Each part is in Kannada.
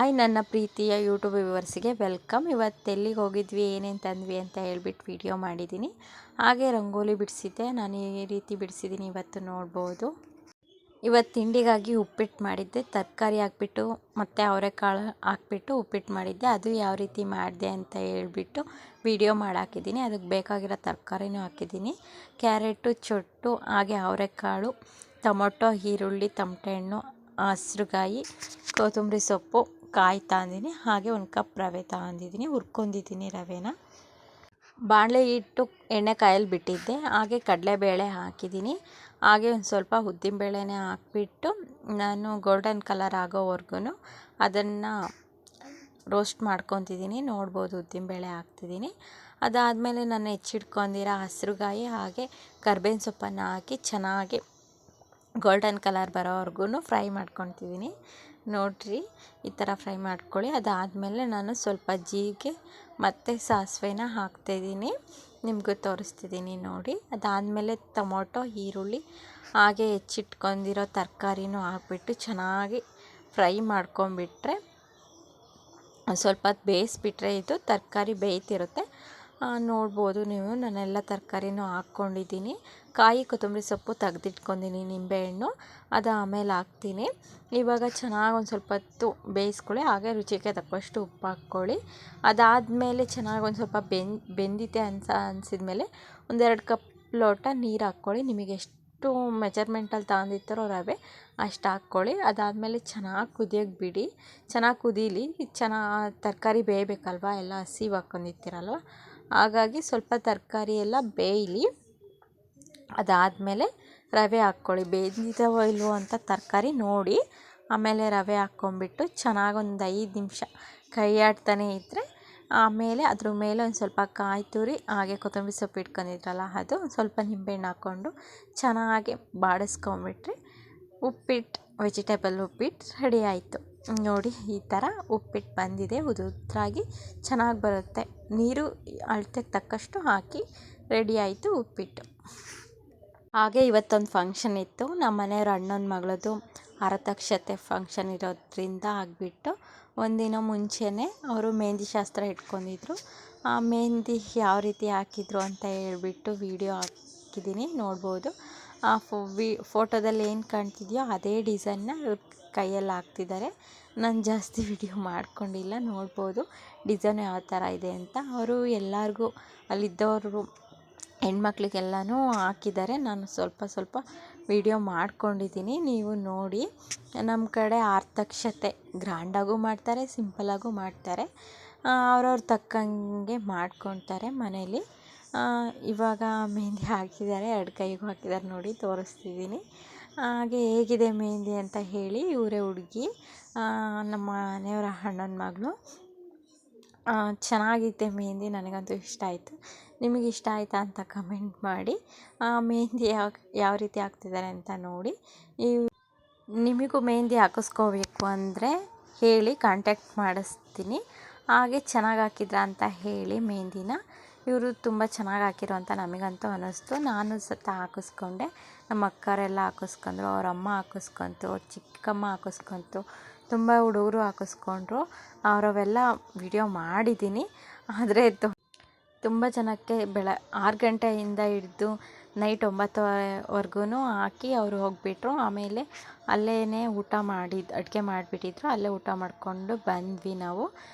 ನನ್ನ ಪ್ರೀತಿಯ ಯೂಟ್ಯೂಬ್ ವ್ಯೂವರ್ಸಿಗೆ ವೆಲ್ಕಮ್. ಇವತ್ತು ಎಲ್ಲಿಗೆ ಹೋಗಿದ್ವಿ, ಏನೇನು ತಂದ್ವಿ ಅಂತ ಹೇಳ್ಬಿಟ್ಟು ವಿಡಿಯೋ ಮಾಡಿದ್ದೀನಿ. ಹಾಗೆ ರಂಗೋಲಿ ಬಿಡಿಸಿದ್ದೆ. ನಾನು ಈ ರೀತಿ ಬಿಡಿಸಿದ್ದೀನಿ, ಇವತ್ತು ನೋಡ್ಬೋದು. ಇವತ್ತು ತಿಂಡಿಗಾಗಿ ಉಪ್ಪಿಟ್ಟು ಮಾಡಿದ್ದೆ. ತರಕಾರಿ ಹಾಕ್ಬಿಟ್ಟು ಮತ್ತು ಅವರೆಕಾಳು ಹಾಕ್ಬಿಟ್ಟು ಉಪ್ಪಿಟ್ಟು ಮಾಡಿದ್ದೆ. ಅದು ಯಾವ ರೀತಿ ಮಾಡಿದೆ ಅಂತ ಹೇಳ್ಬಿಟ್ಟು ವಿಡಿಯೋ ಮಾಡಾಕಿದ್ದೀನಿ. ಅದಕ್ಕೆ ಬೇಕಾಗಿರೋ ತರಕಾರಿನೂ ಹಾಕಿದ್ದೀನಿ. ಕ್ಯಾರೆಟು, ಚೊಟ್ಟು, ಹಾಗೆ ಅವರೆಕಾಳು, ಟೊಮೊಟೊ, ಈರುಳ್ಳಿ, ತಮಟೆ ಹಣ್ಣು, ಹಸ್ರುಗಾಯಿ, ಕೊತ್ತಂಬರಿ ಸೊಪ್ಪು, ಕಾಯಿ ತಗೊಂಡಿದ್ದೀನಿ. ಹಾಗೆ ಒಂದು ಕಪ್ ರವೆ ತಗೊಂಡಿದ್ದೀನಿ. ಹುರ್ಕೊಂಡಿದ್ದೀನಿ ರವೆನ. ಬಾಣಲೆ ಇಟ್ಟು ಎಣ್ಣೆ ಕಾಯಲ್ಲಿ ಬಿಟ್ಟಿದ್ದೆ. ಹಾಗೆ ಕಡಲೆಬೇಳೆ ಹಾಕಿದ್ದೀನಿ. ಹಾಗೆ ಒಂದು ಸ್ವಲ್ಪ ಉದ್ದಿನಬೇಳೆನೇ ಹಾಕ್ಬಿಟ್ಟು ನಾನು ಗೋಲ್ಡನ್ ಕಲರ್ ಆಗೋವರೆಗೂ ಅದನ್ನು ರೋಸ್ಟ್ ಮಾಡ್ಕೊತಿದ್ದೀನಿ. ನೋಡ್ಬೋದು, ಉದ್ದಿನಬೇಳೆ ಹಾಕ್ತಿದ್ದೀನಿ. ಅದಾದಮೇಲೆ ನಾನು ಹೆಚ್ಚಿಟ್ಕೊಂಡಿರೋ ಹಸ್ರುಗಾಯಿ ಹಾಗೆ ಕರ್ಬೇವಿನ ಸೊಪ್ಪನ್ನು ಹಾಕಿ ಚೆನ್ನಾಗಿ ಗೋಲ್ಡನ್ ಕಲರ್ ಬರೋವರೆಗೂ ಫ್ರೈ ಮಾಡ್ಕೊತಿದ್ದೀನಿ. ನೋಡಿರಿ, ಈ ಥರ ಫ್ರೈ ಮಾಡ್ಕೊಳ್ಳಿ. ಅದಾದಮೇಲೆ ನಾನು ಸ್ವಲ್ಪ ಜೀರಿಗೆ ಮತ್ತು ಸಾಸಿವೆನ ಹಾಕ್ತಾಯಿದ್ದೀನಿ. ನಿಮಗೂ ತೋರಿಸ್ತಿದ್ದೀನಿ ನೋಡಿ. ಅದಾದಮೇಲೆ ಟೊಮೊಟೊ, ಈರುಳ್ಳಿ ಹಾಗೆ ಹೆಚ್ಚಿಟ್ಕೊಂಡಿರೋ ತರಕಾರಿನೂ ಹಾಕ್ಬಿಟ್ಟು ಚೆನ್ನಾಗಿ ಫ್ರೈ ಮಾಡ್ಕೊಂಬಿಟ್ರೆ ಒಂದು ಸ್ವಲ್ಪ ಹೊತ್ತು ಬೇಯಿಸ್ಬಿಟ್ರೆ ಇದು ತರಕಾರಿ ಬೇಯ್ತಿರುತ್ತೆ. ನೋಡ್ಬೋದು ನೀವು, ನಾನೆಲ್ಲ ತರಕಾರಿನೂ ಹಾಕ್ಕೊಂಡಿದ್ದೀನಿ. ಕಾಯಿ, ಕೊತ್ತಂಬರಿ ಸೊಪ್ಪು ತೆಗೆದಿಟ್ಕೊಂಡಿದ್ದೀನಿ, ನಿಂಬೆಹಣ್ಣು ಅದು ಆಮೇಲೆ ಹಾಕ್ತೀನಿ. ಇವಾಗ ಚೆನ್ನಾಗಿ ಒಂದು ಸ್ವಲ್ಪ ಹೊತ್ತು ಬೇಯಿಸ್ಕೊಳ್ಳಿ. ಹಾಗೆ ರುಚಿಗೆ ತಕ್ಕಷ್ಟು ಉಪ್ಪು ಹಾಕ್ಕೊಳ್ಳಿ. ಅದಾದಮೇಲೆ ಚೆನ್ನಾಗಿ ಒಂದು ಸ್ವಲ್ಪ ಬೆಂದಿದೆ ಅನಿಸಿದ್ಮೇಲೆ ಒಂದೆರಡು ಕಪ್ ಲೋಟ ನೀರು ಹಾಕ್ಕೊಳ್ಳಿ. ನಿಮಗೆ ಎಷ್ಟು ಮೆಜರ್ಮೆಂಟಲ್ಲಿ ತಗೊಂಡಿರ್ತಾರೋ ರವೆ ಅಷ್ಟು ಹಾಕ್ಕೊಳ್ಳಿ. ಅದಾದಮೇಲೆ ಚೆನ್ನಾಗಿ ಕುದಿಯೋಕ್ಕೆ ಬಿಡಿ. ಚೆನ್ನಾಗಿ ಕುದೀಲಿ. ತರಕಾರಿ ಬೇಯಬೇಕಲ್ವ, ಎಲ್ಲ ಹಸಿವು ಹಾಕ್ಕೊಂಡಿರ್ತೀರಲ್ವ, ಹಾಗಾಗಿ ಸ್ವಲ್ಪ ತರಕಾರಿ ಎಲ್ಲ ಬೇಯಲಿ. ಅದಾದಮೇಲೆ ರವೆ ಹಾಕ್ಕೊಳ್ಳಿ. ಬೇಯ್ದಿದ್ದಾವೋ ಇಲ್ವೋ ಅಂತ ತರಕಾರಿ ನೋಡಿ ಆಮೇಲೆ ರವೆ ಹಾಕ್ಕೊಂಬಿಟ್ಟು ಚೆನ್ನಾಗಿ ಒಂದು 5 ನಿಮಿಷ ಕೈ ಆಡ್ತಾನೆ ಇದ್ದರೆ ಆಮೇಲೆ ಅದ್ರ ಮೇಲೆ ಒಂದು ಸ್ವಲ್ಪ ಕಾಯಿ ತುರಿ ಹಾಗೆ ಕೊತ್ತಂಬರಿ ಸೊಪ್ಪು ಇಟ್ಕೊಂಡಿದ್ರಲ್ಲ ಅದು ಸ್ವಲ್ಪ ನಿಂಬೆಹಣ್ಣು ಹಾಕ್ಕೊಂಡು ಚೆನ್ನಾಗಿ ಬಾಡಿಸ್ಕೊಂಬಿಟ್ರೆ ಉಪ್ಪಿಟ್ಟು, ವೆಜಿಟೇಬಲ್ ಉಪ್ಪಿಟ್ಟು ರೆಡಿ ಆಯಿತು. ನೋಡಿ, ಈ ಥರ ಉಪ್ಪಿಟ್ಟು ಬಂದಿದೆ. ಉದುರಾಗಿ ಚೆನ್ನಾಗಿ ಬರುತ್ತೆ. ನೀರು ಅಳತೆಗೆ ತಕ್ಕಷ್ಟು ಹಾಕಿ ರೆಡಿ ಆಯಿತು ಉಪ್ಪಿಟ್ಟು. ಹಾಗೆ ಇವತ್ತೊಂದು ಫಂಕ್ಷನ್ ಇತ್ತು. ನಮ್ಮ ಮನೆಯವ್ರ ಅಣ್ಣನ ಮಗಳದು ಆರತಕ್ಷತೆ ಫಂಕ್ಷನ್ ಇರೋದ್ರಿಂದ ಆಗಿಬಿಟ್ಟು ಒಂದಿನ ಮುಂಚೆನೇ ಅವರು ಮೆಹಂದಿ ಶಾಸ್ತ್ರ ಇಟ್ಕೊಂಡಿದ್ರು. ಆ ಮೆಹಂದಿ ಯಾವ ರೀತಿ ಹಾಕಿದ್ರು ಅಂತ ಹೇಳ್ಬಿಟ್ಟು ವಿಡಿಯೋ ಹಾಕಿದ್ದೀನಿ, ನೋಡ್ಬೋದು. ಆ ಫೋಟೋದಲ್ಲಿ ಏನು ಕಾಣ್ತಿದೆಯೋ ಅದೇ ಡಿಸೈನ್ನ ಇವ್ರ ಕೈಯಲ್ಲಿ ಹಾಕ್ತಿದ್ದಾರೆ. ನಾನು ಜಾಸ್ತಿ ವಿಡಿಯೋ ಮಾಡ್ಕೊಂಡಿಲ್ಲ, ನೋಡ್ಬೋದು ಡಿಸೈನ್ ಯಾವ ಥರ ಇದೆ ಅಂತ. ಅವರು ಎಲ್ಲರಿಗೂ ಅಲ್ಲಿದ್ದವರು ಹೆಣ್ಮಕ್ಳಿಗೆಲ್ಲನೂ ಹಾಕಿದ್ದಾರೆ. ನಾನು ಸ್ವಲ್ಪ ವಿಡಿಯೋ ಮಾಡ್ಕೊಂಡಿದ್ದೀನಿ, ನೀವು ನೋಡಿ. ನಮ್ಮ ಕಡೆ ಆರತಕ್ಷತೆ ಗ್ರ್ಯಾಂಡಾಗೂ ಮಾಡ್ತಾರೆ, ಸಿಂಪಲಾಗೂ ಮಾಡ್ತಾರೆ. ಅವ್ರವ್ರ ತಕ್ಕಂಗೆ ಮಾಡ್ಕೊತಾರೆ ಮನೇಲಿ. ಇವಾಗ ಮೆಹಂದಿ ಹಾಕಿದ್ದಾರೆ, 2 ಕೈಗೂ ಹಾಕಿದ್ದಾರೆ ನೋಡಿ, ತೋರಿಸ್ತಿದ್ದೀನಿ. ಹಾಗೆ ಹೇಗಿದೆ ಮೆಹಂದಿ ಅಂತ ಹೇಳಿ. ಇವರೇ ಹುಡುಗಿ, ನಮ್ಮ ಮನೆಯವರ ಅಣ್ಣನ ಮಗಳು. ಚೆನ್ನಾಗಿದೆ ಮೆಹಂದಿ, ನನಗಂತೂ ಇಷ್ಟ ಆಯಿತು. ನಿಮಗೆ ಇಷ್ಟ ಆಯಿತಾ ಅಂತ ಕಮೆಂಟ್ ಮಾಡಿ. ಮೆಹಂದಿ ಯಾವ ರೀತಿ ಹಾಕ್ತಿದ್ದಾರೆ ಅಂತ ನೋಡಿ. ನಿಮಗೂ ಮೆಹಂದಿ ಹಾಕಿಸ್ಕೋಬೇಕು ಅಂದರೆ ಹೇಳಿ, ಕಾಂಟ್ಯಾಕ್ಟ್ ಮಾಡಿಸ್ತೀನಿ. ಹಾಗೆ ಚೆನ್ನಾಗಿ ಹಾಕಿದ್ರ ಅಂತ ಹೇಳಿ ಮೆಹಂದಿನ. ಇವರು ತುಂಬ ಚೆನ್ನಾಗಿ ಹಾಕಿರೋ ಅಂತ ನಮಗಂತೂ ಅನ್ನಿಸ್ತು. ನಾನು ಸತ ಹಾಕಿಸ್ಕೊಂಡೆ, ನಮ್ಮ ಅಕ್ಕರೆಲ್ಲ ಹಾಕಿಸ್ಕೊಂಡ್ರು, ಅವ್ರ ಅಮ್ಮ ಹಾಕಿಸ್ಕೊಂತು, ಅವ್ರ ಚಿಕ್ಕಮ್ಮ ಹಾಕಿಸ್ಕೊಂತು, ತುಂಬ ಹುಡುಗರು ಹಾಕಿಸ್ಕೊಂಡ್ರು. ಅವರವೆಲ್ಲ ವಿಡಿಯೋ ಮಾಡಿದ್ದೀನಿ. ಆದರೆ ತುಂಬ ಜನಕ್ಕೆ 6 ಗಂಟೆಯಿಂದ ಹಿಡಿದು ನೈಟ್ 9ವರೆಗೂ ಹಾಕಿ ಅವರು ಹೋಗಿಬಿಟ್ರು. ಆಮೇಲೆ ಅಲ್ಲೇ ಅಡುಗೆ ಮಾಡಿಬಿಟ್ಟಿದ್ರು. ಅಲ್ಲೇ ಊಟ ಮಾಡಿಕೊಂಡು ಬಂದ್ವಿ ನಾವು.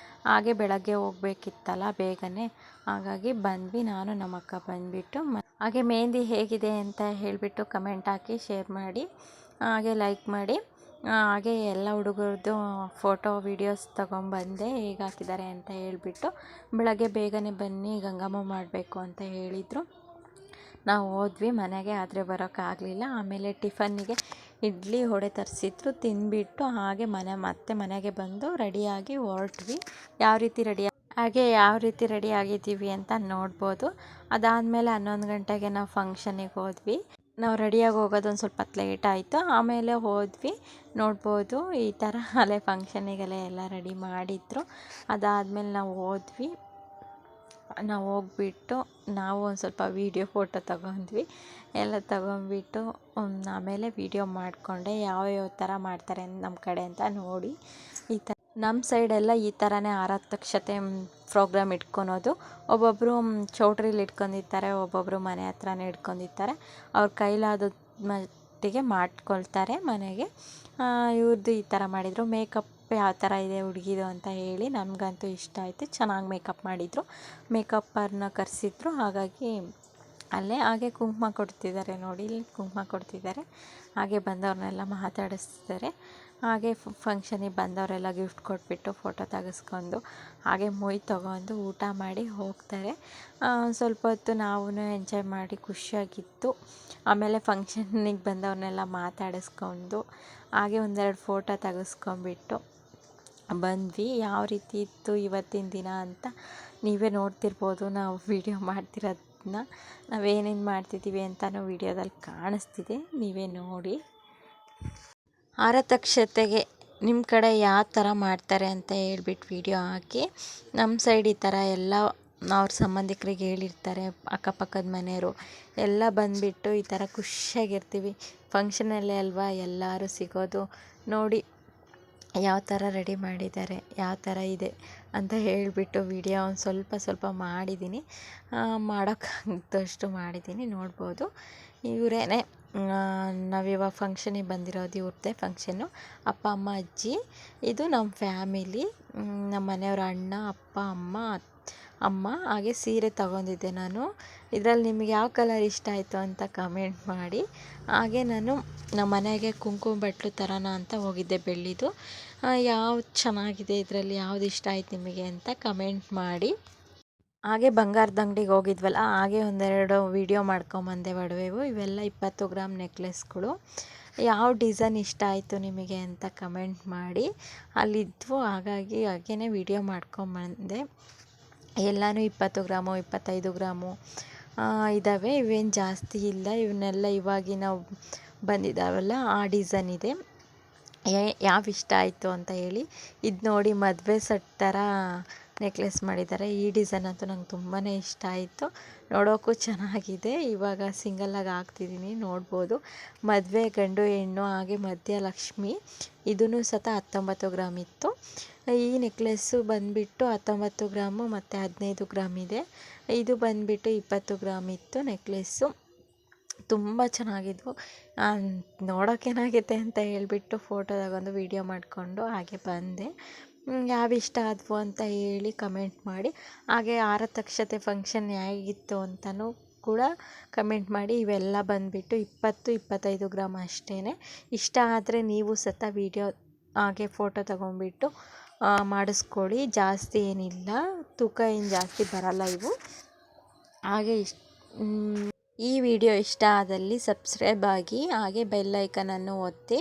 ಹಾಗೆ ಬೆಳಗ್ಗೆ ಹೋಗಬೇಕಿತ್ತಲ್ಲ ಬೇಗನೆ, ಹಾಗಾಗಿ ಬಂದ್ವಿ. ನಾನು ನಮ್ಮ ಅಕ್ಕ ಬಂದುಬಿಟ್ಟು ಹಾಗೆ ಮೆಹಂದಿ ಹೇಗಿದೆ ಅಂತ ಹೇಳಿಬಿಟ್ಟು ಕಮೆಂಟ್ ಹಾಕಿ ಶೇರ್ ಮಾಡಿ, ಹಾಗೆ ಲೈಕ್ ಮಾಡಿ. ಹಾಗೆ ಎಲ್ಲ ಹುಡುಗರದ್ದು ಫೋಟೋ ವೀಡಿಯೋಸ್ ತೊಗೊಂಬಂದೆ, ಹೇಗೆ ಹಾಕಿದ್ದಾರೆ ಅಂತ ಹೇಳಿಬಿಟ್ಟು. ಬೆಳಗ್ಗೆ ಬೇಗನೆ ಬನ್ನಿ ಗಂಗಮ್ಮ ಮಾಡಬೇಕು ಅಂತ ಹೇಳಿದರು. ನಾವು ಹೋದ್ವಿ ಮನೆಗೆ, ಆದರೆ ಬರೋಕ್ಕಾಗಲಿಲ್ಲ. ಆಮೇಲೆ ಟಿಫನ್ನಿಗೆ ಇಡ್ಲಿ ವಡೆ ತರಿಸಿದ್ರು, ತಿಂದುಬಿಟ್ಟು ಹಾಗೆ ಮತ್ತೆ ಮನೆಗೆ ಬಂದು ರೆಡಿಯಾಗಿ ಹೊರಟ್ವಿ. ಯಾವ ರೀತಿ ರೆಡಿ ಆಗಿದ್ದೀವಿ ಅಂತ ನೋಡ್ಬೋದು. ಅದಾದಮೇಲೆ 11 ಗಂಟೆಗೆ ನಾವು ಫಂಕ್ಷನಿಗೆ ಹೋದ್ವಿ. ನಾವು ರೆಡಿಯಾಗಿ ಹೋಗೋದು ಒಂದು ಸ್ವಲ್ಪ ಹೊತ್ತು ಲೇಟ್ ಆಯಿತು. ಆಮೇಲೆ ಹೋದ್ವಿ, ನೋಡ್ಬೋದು ಈ ಥರ ಅಲ್ಲೇ ಫಂಕ್ಷನಿಗೆಲ್ಲ ಎಲ್ಲ ರೆಡಿ ಮಾಡಿದ್ರು. ಅದಾದಮೇಲೆ ನಾವು ಹೋಗ್ಬಿಟ್ಟು ನಾವು ಒಂದು ಸ್ವಲ್ಪ ಫೋಟೋ ತಗೊಂಡ್ವಿ. ಎಲ್ಲ ತಗೊಂಡ್ಬಿಟ್ಟು ಆಮೇಲೆ ವಿಡಿಯೋ ಮಾಡಿಕೊಂಡೆ. ಯಾವ ಥರ ಮಾಡ್ತಾರೆ ನಮ್ಮ ಕಡೆ ಅಂತ ನೋಡಿ. ಈ ಥರ ನಮ್ಮ ಸೈಡೆಲ್ಲ ಈ ಥರನೇ ಆರತಕ್ಷತೆ ಪ್ರೋಗ್ರಾಮ್ ಇಟ್ಕೊಳೋದು. ಒಬ್ಬೊಬ್ಬರು ಚೌಟ್ರಿಲಿ ಇಟ್ಕೊಂಡಿರ್ತಾರೆ, ಒಬ್ಬೊಬ್ಬರು ಮನೆ ಹತ್ರನೇ ಇಟ್ಕೊಂಡಿರ್ತಾರೆ. ಅವ್ರ ಕೈಲಾದ ಮಟ್ಟಿಗೆ ಮಾಡ್ಕೊಳ್ತಾರೆ ಮನೆಗೆ. ಇವ್ರದ್ದು ಈ ಥರ ಮಾಡಿದರು. ಮೇಕಪ್ ಯಾವ ಥರ ಇದೆ ಹುಡುಗಿದು ಅಂತ ಹೇಳಿ ನಮಗಂತೂ ಇಷ್ಟ ಆಯಿತು. ಚೆನ್ನಾಗಿ ಮೇಕಪ್ ಮಾಡಿದರು. ಮೇಕಪ್ಪರ್ನ ಕರೆಸಿದ್ರು. ಹಾಗಾಗಿ ಅಲ್ಲೇ ಹಾಗೆ ಕುಂಕುಮ ಕೊಡ್ತಿದ್ದಾರೆ ನೋಡಿ, ಇಲ್ಲಿ ಕುಂಕುಮ ಕೊಡ್ತಿದ್ದಾರೆ. ಹಾಗೆ ಬಂದವ್ರನ್ನೆಲ್ಲ ಮಾತಾಡಿಸ್ತಿದ್ದಾರೆ. ಹಾಗೆ ಫಂಕ್ಷನಿಗೆ ಬಂದವರೆಲ್ಲ ಗಿಫ್ಟ್ ಕೊಟ್ಬಿಟ್ಟು ಫೋಟೋ ತೆಗೆಸ್ಕೊಂಡು ಹಾಗೆ ಮೊಯ್ ತೊಗೊಂಡು ಊಟ ಮಾಡಿ ಹೋಗ್ತಾರೆ. ಸ್ವಲ್ಪ ಹೊತ್ತು ನಾವು ಎಂಜಾಯ್ ಮಾಡಿ ಖುಷಿಯಾಗಿತ್ತು. ಆಮೇಲೆ ಫಂಕ್ಷನಿಗೆ ಬಂದವ್ರನ್ನೆಲ್ಲ ಮಾತಾಡಿಸ್ಕೊಂಡು ಹಾಗೆ ಒಂದೆರಡು ಫೋಟೋ ತೆಗೆಸ್ಕೊಂಬಿಟ್ಟು ಬಂದ್ವಿ. ಯಾವ ರೀತಿ ಇತ್ತು ಇವತ್ತಿನ ದಿನ ಅಂತ ನೀವೇ ನೋಡ್ತಿರ್ಬೋದು. ನಾವು ವಿಡಿಯೋ ಮಾಡ್ತಿರೋದನ್ನ ನಾವೇನೇನು ಮಾಡ್ತಿದ್ದೀವಿ ಅಂತಲೂ ವಿಡಿಯೋದಲ್ಲಿ ಕಾಣಿಸ್ತಿದೆ, ನೀವೇ ನೋಡಿ. ಆರತಕ್ಷತೆಗೆ ನಿಮ್ಮ ಕಡೆ ಯಾವ ಥರ ಮಾಡ್ತಾರೆ ಅಂತ ಹೇಳ್ಬಿಟ್ಟು ವಿಡಿಯೋ ಹಾಕಿ. ನಮ್ಮ ಸೈಡ್ ಈ ಥರ ಎಲ್ಲ ಅವ್ರ ಸಂಬಂಧಿಕರಿಗೆ ಹೇಳಿರ್ತಾರೆ, ಅಕ್ಕಪಕ್ಕದ ಮನೆಯವರು ಎಲ್ಲ ಬಂದುಬಿಟ್ಟು ಈ ಥರ ಖುಷಿಯಾಗಿರ್ತೀವಿ. ಫಂಕ್ಷನಲ್ಲೇ ಅಲ್ವಾ ಎಲ್ಲರೂ ಸಿಗೋದು. ನೋಡಿ ಯಾವ ಥರ ರೆಡಿ ಮಾಡಿದ್ದಾರೆ, ಯಾವ ಥರ ಇದೆ ಅಂತ ಹೇಳಿಬಿಟ್ಟು ವಿಡಿಯೋ ಒಂದು ಸ್ವಲ್ಪ ಮಾಡಿದ್ದೀನಿ. ಮಾಡೋಕ್ಕಾಗದಷ್ಟು ಮಾಡಿದ್ದೀನಿ, ನೋಡ್ಬೋದು. ಇವರೇನೆ ನಾವಿವಾಗ ಫಂಕ್ಷನಿಗೆ ಬಂದಿರೋದು, ಇವ್ರದ್ದೇ ಫಂಕ್ಷನ್ನು. ಅಪ್ಪ ಅಮ್ಮ ಅಜ್ಜಿ, ಇದು ನಮ್ಮ ಫ್ಯಾಮಿಲಿ, ನಮ್ಮ ಮನೆಯವ್ರ ಅಣ್ಣ ಅಪ್ಪ ಅಮ್ಮ. ಹಾಗೆ ಸೀರೆ ತಗೊಂಡಿದ್ದೆ ನಾನು. ಇದರಲ್ಲಿ ನಿಮಗೆ ಯಾವ ಕಲರ್ ಇಷ್ಟ ಆಯಿತು ಅಂತ ಕಮೆಂಟ್ ಮಾಡಿ. ಹಾಗೆ ನಾನು ನಮ್ಮ ಮನೆಗೆ ಕುಂಕುಮ ಬಟ್ಲು ತರೋಣ ಅಂತ ಹೋಗಿದ್ದೆ, ಬೆಳ್ಳಿದು. ಯಾವ್ದು ಚೆನ್ನಾಗಿದೆ ಇದರಲ್ಲಿ, ಯಾವ್ದು ಇಷ್ಟ ಆಯ್ತು ನಿಮಗೆ ಅಂತ ಕಮೆಂಟ್ ಮಾಡಿ. ಹಾಗೆ ಬಂಗಾರದ ಅಂಗಡಿಗೆ ಹೋಗಿದ್ವಲ್ಲ, ಹಾಗೆ ಒಂದೆರಡು ವೀಡಿಯೋ ಮಾಡ್ಕೊಂಬಂದೆ. ಒಡವೆವು ಇವೆಲ್ಲ 20 ಗ್ರಾಮ್ ನೆಕ್ಲೆಸ್ಗಳು. ಯಾವ ಡಿಸೈನ್ ಇಷ್ಟ ಆಯಿತು ನಿಮಗೆ ಅಂತ ಕಮೆಂಟ್ ಮಾಡಿ. ಅಲ್ಲಿದ್ವು, ಹಾಗಾಗಿ ಹಾಗೇ ವೀಡಿಯೋ ಮಾಡ್ಕೊಂಬಂದೆ. ಎಲ್ಲನೂ 20 ಗ್ರಾಮು 25 ಗ್ರಾಮು ಇದ್ದಾವೆ. ಇವೇನು ಜಾಸ್ತಿ ಇಲ್ಲ. ಇವನ್ನೆಲ್ಲ ಇವಾಗಿನ ಬಂದಿದ್ದಾವಲ್ಲ ಆ ಡಿಸೈನ್ ಇದೆ. ಯಾವ ಇಷ್ಟ ಆಯಿತು ಅಂತ ಹೇಳಿ. ಇದು ನೋಡಿ ಮದುವೆ ಸೆಟ್ ಥರ ನೆಕ್ಲೆಸ್ ಮಾಡಿದ್ದಾರೆ. ಈ ಡಿಸೈನ್ ಅಂತೂ ನಂಗೆ ತುಂಬಾ ಇಷ್ಟ ಆಯಿತು. ನೋಡೋಕ್ಕೂ ಚೆನ್ನಾಗಿದೆ. ಇವಾಗ ಸಿಂಗಲ್ಲಾಗಿ ಹಾಕ್ತಿದ್ದೀನಿ, ನೋಡ್ಬೋದು. ಮದುವೆ ಗಂಡು ಹೆಣ್ಣು, ಹಾಗೆ ಮಧ್ಯ ಲಕ್ಷ್ಮಿ. ಇದೂ ಸತ 19 ಗ್ರಾಮ್ ಇತ್ತು. ಈ ನೆಕ್ಲೆಸ್ಸು ಬಂದುಬಿಟ್ಟು 19 ಗ್ರಾಮು ಮತ್ತು 15 ಗ್ರಾಮ್ ಇದೆ. ಇದು ಬಂದುಬಿಟ್ಟು 20 ಗ್ರಾಮ್ ಇತ್ತು ನೆಕ್ಲೆಸ್ಸು. ತುಂಬ ಚೆನ್ನಾಗಿದ್ವು. ನೋಡೋಕ್ಕೇನಾಗಿದೆ ಅಂತ ಹೇಳಿಬಿಟ್ಟು ಫೋಟೋ ತಗೊಂಡು ವೀಡಿಯೋ ಮಾಡಿಕೊಂಡು ಹಾಗೆ ಬಂದೆ. ಯಾವ ಇಷ್ಟ ಆದವು ಅಂತ ಹೇಳಿ ಕಮೆಂಟ್ ಮಾಡಿ. ಹಾಗೆ ಆರತಕ್ಷತೆ ಫಂಕ್ಷನ್ ಹೇಗಿತ್ತು ಅಂತಲೂ ಕೂಡ ಕಮೆಂಟ್ ಮಾಡಿ. ಇವೆಲ್ಲ ಬಂದುಬಿಟ್ಟು 20-25 ಗ್ರಾಮ್ ಅಷ್ಟೇ. ಇಷ್ಟ ಆದರೆ ನೀವು ಸತ ವೀಡಿಯೋ ಹಾಗೆ ಫೋಟೋ ತಗೊಂಡ್ಬಿಟ್ಟು ಮಾಡಿಸ್ಕೊಳ್ಳಿ. ಜಾಸ್ತಿ ಏನಿಲ್ಲ, ತೂಕ ಏನು ಜಾಸ್ತಿ ಬರಲ್ಲ ಇವು. ಹಾಗೆ ಈ ವಿಡಿಯೋ ಇಷ್ಟ ಆದಲ್ಲಿ ಸಬ್ಸ್ಕ್ರೈಬ್ ಆಗಿ, ಹಾಗೆ ಬೆಲ್ ಐಕನನ್ನು ಒತ್ತಿ.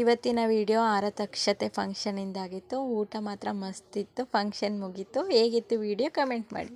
ಇವತ್ತಿನ ವಿಡಿಯೋ ಆರತಕ್ಷತೆ ಫಂಕ್ಷನಿಂದಾಗಿತ್ತು. ಊಟ ಮಾತ್ರ ಮಸ್ತಿತ್ತು. ಫಂಕ್ಷನ್ ಮುಗೀತು. ಹೇಗಿತ್ತು ವಿಡಿಯೋ ಕಮೆಂಟ್ ಮಾಡಿ.